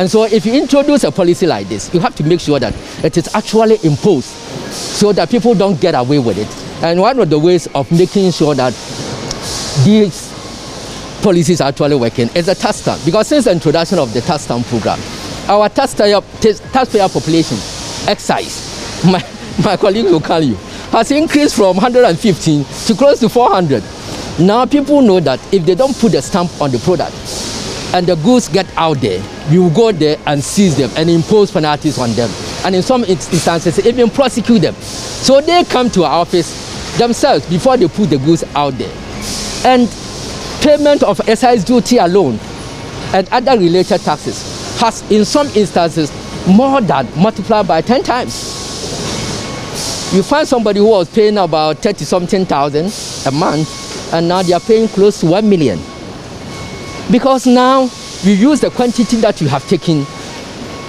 And so if you introduce a policy like this, you have to make sure that it is actually imposed so that people don't get away with it. And one of the ways of making sure that these policies are actually working is the tax stamp. Because since the introduction of the tax stamp program, our taxpayer population, excise, my colleagues will tell you, has increased from 115 to close to 400. Now people know that if they don't put a stamp on the product and the goods get out there, you will go there and seize them and impose penalties on them. And in some instances, even prosecute them. So they come to our office themselves before they put the goods out there. And payment of excise duty alone and other related taxes has in some instances more than multiplied by 10 times. You find somebody who was paying about 30-something thousand a month, and now they are paying close to 1 million. Because now you use the quantity that you have taken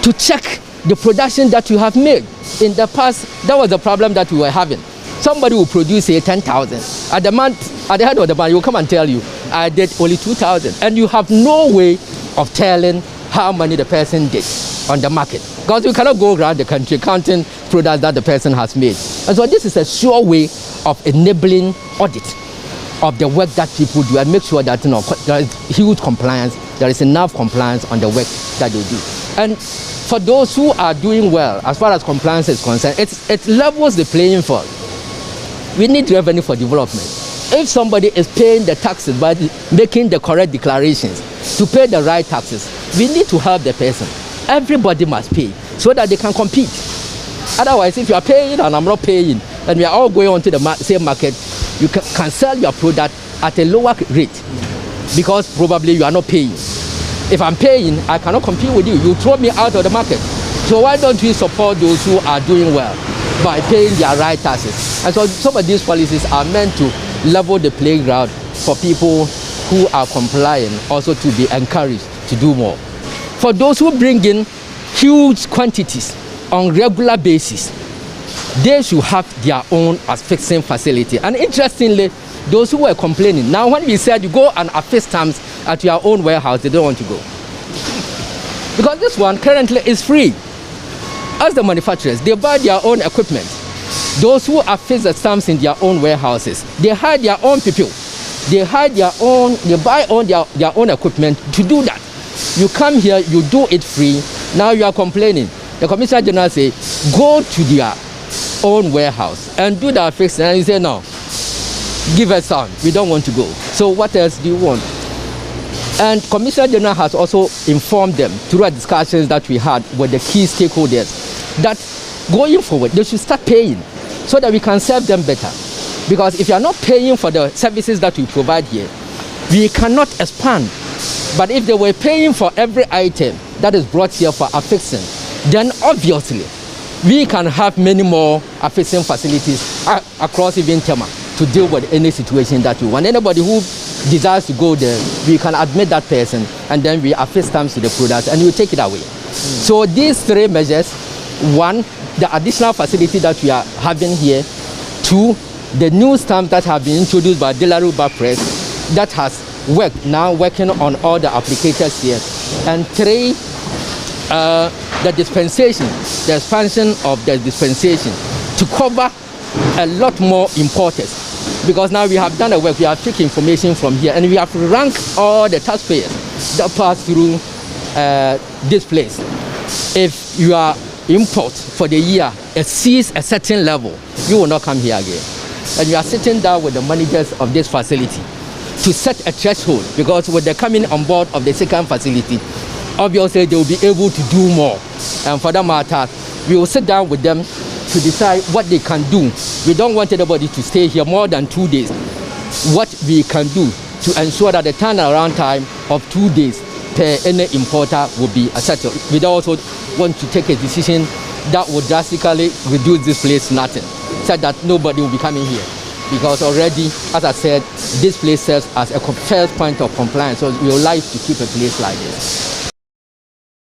to check the production that you have made. In the past, that was the problem that we were having. Somebody will produce, say, 10,000. At the head of the month, he will come and tell you, I did only 2,000. And you have no way of telling how many the person did on the market. Because you cannot go around the country counting products that the person has made. And so this is a sure way of enabling audit of the work that people do and make sure that there is huge compliance, there is enough compliance on the work that they do. And for those who are doing well, as far as compliance is concerned, it levels the playing field. We need revenue for development. If somebody is paying the taxes by making the correct declarations to pay the right taxes, we need to help the person. Everybody must pay so that they can compete. Otherwise, if you are paying and I'm not paying, and we are all going on to the same market, you can sell your product at a lower rate because probably you are not paying. If I'm paying, I cannot compete with you. You throw me out of the market. So why don't we support those who are doing well by paying their right taxes? And so some of these policies are meant to level the playground for people who are complying, also to be encouraged to do more. For those who bring in huge quantities on regular basis, they should have their own affixing facility. And interestingly, those who were complaining, now when we said you go and affix stamps at your own warehouse, they don't want to go. Because this one currently is free. As the manufacturers, they buy their own equipment. Those who affix the stamps in their own warehouses, they hire their own people. They buy their own equipment to do that. You come here, you do it free. Now you are complaining. The Commissioner General say, go to their own warehouse and do the affixing. And you say, no, give us some. We don't want to go. So what else do you want? And Commissioner General has also informed them through our discussions that we had with the key stakeholders that going forward, they should start paying so that we can serve them better. Because if you are not paying for the services that we provide here, we cannot expand. But if they were paying for every item that is brought here for affixing, then obviously we can have many more affixing facilities across even Tema to deal with any situation that we want. Anybody who desires to go there, we can admit that person and then we affix stamps to the product and we take it away. So these three measures: one, the additional facility that we are having here; two, the new stamps that have been introduced by Delaruba Press that has working on all the applicators here; and three, the dispensation, the expansion of the dispensation to cover a lot more importers. Because now we have done the work, we have taken information from here and we have ranked all the taxpayers that pass through this place. If your import for the year exceeds a certain level, you will not come here again. And we are sitting down with the managers of this facility to set a threshold, because with the coming on board of the second facility, obviously they will be able to do more. And for that matter, we will sit down with them to decide what they can do. We don't want anybody to stay here more than 2 days. What we can do to ensure that the turnaround time of 2 days per any importer will be accepted. We also want to take a decision that would drastically reduce this place to nothing, so that nobody will be coming here. Because already, as I said, this place serves as a first point of compliance, so we would like to keep a place like this.